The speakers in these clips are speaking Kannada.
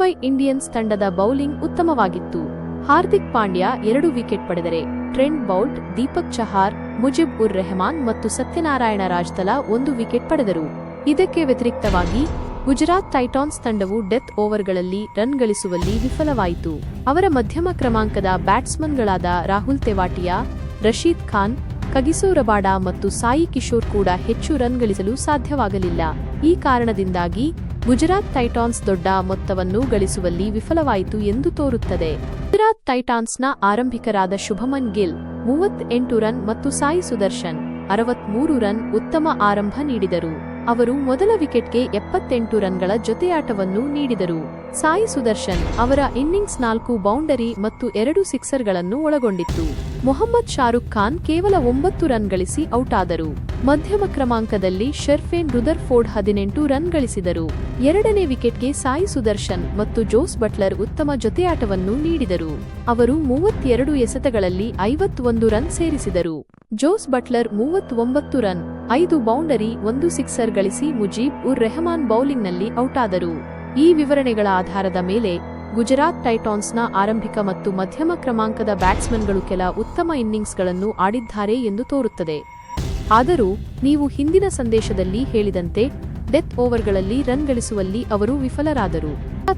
ಮುಂಬೈ ಇಂಡಿಯನ್ಸ್ ತಂಡದ ಬೌಲಿಂಗ್ ಉತ್ತಮವಾಗಿತ್ತು. ಹಾರ್ದಿಕ್ ಪಾಂಡ್ಯ 2 ವಿಕೆಟ್ ಪಡೆದರೆ ಟ್ರೆಂಟ್ ಬೌಲ್ಟ್, ದೀಪಕ್ ಚಹಾರ್, ಮುಜಿಬ್ ಉರ್ ರೆಹಮಾನ್ ಮತ್ತು ಸತ್ಯನಾರಾಯಣ ರಾಜ್ ತಲಾ 1 ವಿಕೆಟ್ ಪಡೆದರು. ಇದಕ್ಕೆ ವ್ಯತಿರಿಕ್ತವಾಗಿ ಗುಜರಾತ್ ಟೈಟಾನ್ಸ್ ತಂಡವು ಡೆತ್ ಓವರ್ಗಳಲ್ಲಿ ರನ್ ಗಳಿಸುವಲ್ಲಿ ವಿಫಲವಾಯಿತು. ಅವರ ಮಧ್ಯಮ ಕ್ರಮಾಂಕದ ಬ್ಯಾಟ್ಸ್ಮನ್ಗಳಾದ ರಾಹುಲ್ ತೆವಾಟಿಯಾ, ರಶೀದ್ ಖಾನ್, ಕಗಿಸೋ ರಬಾಡ ಮತ್ತು ಸಾಯಿ ಕಿಶೋರ್ ಕೂಡ ಹೆಚ್ಚು ರನ್ ಗಳಿಸಲು ಸಾಧ್ಯವಾಗಲಿಲ್ಲ. ಈ ಕಾರಣದಿಂದಾಗಿ ಗುಜರಾತ್ ಟೈಟಾನ್ಸ್ ದೊಡ್ಡ ಮೊತ್ತವನ್ನು ಗಳಿಸುವಲ್ಲಿ ವಿಫಲವಾಯಿತು ಎಂದು ತೋರುತ್ತದೆ. ಗುಜರಾತ್ ಟೈಟಾನ್ಸ್ನ ಆರಂಭಿಕರಾದ ಶುಭಮನ್ ಗಿಲ್ 38 ರನ್ ಮತ್ತು ಸಾಯಿ ಸುದರ್ಶನ್ 63 ರನ್ ಉತ್ತಮ ಆರಂಭ ನೀಡಿದರು. ಅವರು ಮೊದಲ ವಿಕೆಟ್ಗೆ 78 ರನ್ಗಳ ಜೊತೆಯಾಟವನ್ನು ನೀಡಿದರು. ಸಾಯಿ ಸುದರ್ಶನ್ ಅವರ ಇನ್ನಿಂಗ್ಸ್ 4 ಬೌಂಡರಿ ಮತ್ತು 2 ಸಿಕ್ಸರ್ಗಳನ್ನು ಒಳಗೊಂಡಿತ್ತು. ಮೊಹಮ್ಮದ್ ಶಾರುಖ್ ಖಾನ್ ಕೇವಲ 9 ರನ್ ಗಳಿಸಿ ಔಟ್ ಆದರು. ಮಧ್ಯಮ ಕ್ರಮಾಂಕದಲ್ಲಿ ಶೆರ್ಫೇನ್ ರುದರ್ಫೋರ್ಡ್ 18 ರನ್ ಗಳಿಸಿದರು. ಎರಡನೇ ವಿಕೆಟ್ಗೆ ಸಾಯಿ ಸುದರ್ಶನ್ ಮತ್ತು ಜೋಸ್ ಬಟ್ಲರ್ ಉತ್ತಮ ಜೊತೆಯಾಟವನ್ನು ನೀಡಿದರು. ಅವರು 32 ಎಸೆತಗಳಲ್ಲಿ 51 ರನ್ ಸೇರಿಸಿದರು. Jos Buttler 39 run, 5 boundary, 1 sixer ಗಳಿಸಿ ಮುಜೀಬ್ ಉರ್ ರೆಹಮಾನ್ ಬೌಲಿಂಗ್ನಲ್ಲಿ ಔಟ್ ಆದರು. ಈ ವಿವರಣೆಗಳ ಆಧಾರದ ಮೇಲೆ ಗುಜರಾತ್ ಟೈಟಾನ್ಸ್ನ ಆರಂಭಿಕ ಮತ್ತು ಮಧ್ಯಮ ಕ್ರಮಾಂಕದ ಬ್ಯಾಟ್ಸ್ಮನ್ಗಳು ಕೆಲ ಉತ್ತಮ ಇನ್ನಿಂಗ್ಸ್ಗಳನ್ನು ಆಡಿದ್ದಾರೆ ಎಂದು ತೋರುತ್ತದೆ. ಆದರೂ ನೀವು ಹಿಂದಿನ ಸಂದೇಶದಲ್ಲಿ ಹೇಳಿದಂತೆ ಡೆತ್ ಓವರ್ಗಳಲ್ಲಿ ರನ್ ಗಳಿಸುವಲ್ಲಿ ಅವರು ವಿಫಲರಾದರು.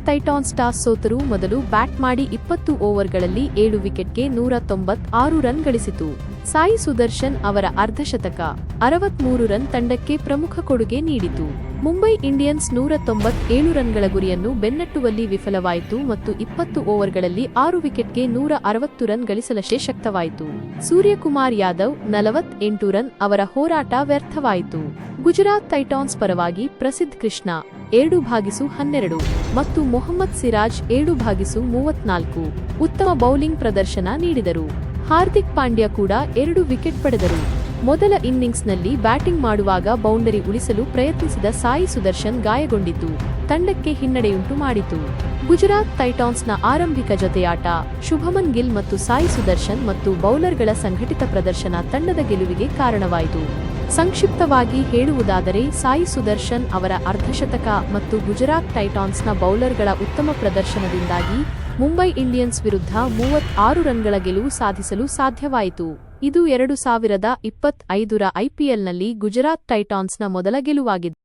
ಟೈಟಾನ್ಸ್ ಟಾಸ್ ಸೋತರೂ ಮೊದಲು ಬ್ಯಾಟ್ ಮಾಡಿ 20 ಓವರ್ಗಳಲ್ಲಿ 7 ವಿಕೆಟ್ಗೆ 196 ರನ್ ಗಳಿಸಿತು. ಸಾಯಿ ಸುದರ್ಶನ್ ಅವರ ಅರ್ಧಶತಕ 63 ರನ್ ತಂಡಕ್ಕೆ ಪ್ರಮುಖ ಕೊಡುಗೆ ನೀಡಿತು. ಮುಂಬೈ ಇಂಡಿಯನ್ಸ್ 197 ರನ್ಗಳ ಗುರಿಯನ್ನು ಬೆನ್ನಟ್ಟುವಲ್ಲಿ ವಿಫಲವಾಯಿತು ಮತ್ತು 20 ಓವರ್ಗಳಲ್ಲಿ 6 ವಿಕೆಟ್ಗೆ 160 ರನ್ ಗಳಿಸಲಷ್ಟೇ ಶಕ್ತವಾಯಿತು. ಸೂರ್ಯಕುಮಾರ್ ಯಾದವ್ 48 ರನ್ ಅವರ ಹೋರಾಟ ವ್ಯರ್ಥವಾಯಿತು. ಗುಜರಾತ್ ಟೈಟಾನ್ಸ್ ಪರವಾಗಿ ಪ್ರಸಿದ್ಧ್ ಕೃಷ್ಣ 7/12 ಮತ್ತು ಮೊಹಮ್ಮದ್ ಸಿರಾಜ್ 7/34 ಉತ್ತಮ ಬೌಲಿಂಗ್ ಪ್ರದರ್ಶನ ನೀಡಿದರು. ಹಾರ್ದಿಕ್ ಪಾಂಡ್ಯ ಕೂಡ 2 ವಿಕೆಟ್ ಪಡೆದರು. ಮೊದಲ ಇನ್ನಿಂಗ್ಸ್ನಲ್ಲಿ ಬ್ಯಾಟಿಂಗ್ ಮಾಡುವಾಗ ಬೌಂಡರಿ ಉಳಿಸಲು ಪ್ರಯತ್ನಿಸಿದ ಸಾಯಿ ಸುದರ್ಶನ್ ಗಾಯಗೊಂಡಿದ್ದು ತಂಡಕ್ಕೆ ಹಿನ್ನಡೆಯುಂಟು ಮಾಡಿತು. ಗುಜರಾತ್ ಟೈಟಾನ್ಸ್ನ ಆರಂಭಿಕ ಜೊತೆಯಾಟ, ಶುಭಮನ್ ಗಿಲ್ ಮತ್ತು ಸಾಯಿ ಸುದರ್ಶನ್ ಮತ್ತು ಬೌಲರ್ಗಳ ಸಂಘಟಿತ ಪ್ರದರ್ಶನ ತಂಡದ ಗೆಲುವಿಗೆ ಕಾರಣವಾಯಿತು. ಸಂಕ್ಷಿಪ್ತವಾಗಿ ಹೇಳುವುದಾದರೆ ಸಾಯಿ ಸುದರ್ಶನ್ ಅವರ ಅರ್ಧಶತಕ ಮತ್ತು ಗುಜರಾತ್ ಟೈಟಾನ್ಸ್ನ ಬೌಲರ್ಗಳ ಉತ್ತಮ ಪ್ರದರ್ಶನದಿಂದಾಗಿ ಮುಂಬೈ ಇಂಡಿಯನ್ಸ್ ವಿರುದ್ಧ 36 ರನ್ಗಳ ಗೆಲುವು ಸಾಧಿಸಲು ಸಾಧ್ಯವಾಯಿತು. ಇದು 2025ರ ಐಪಿಎಲ್ನಲ್ಲಿ ಗುಜರಾತ್ ಟೈಟಾನ್ಸ್ನ ಮೊದಲ ಗೆಲುವಾಗಿದೆ.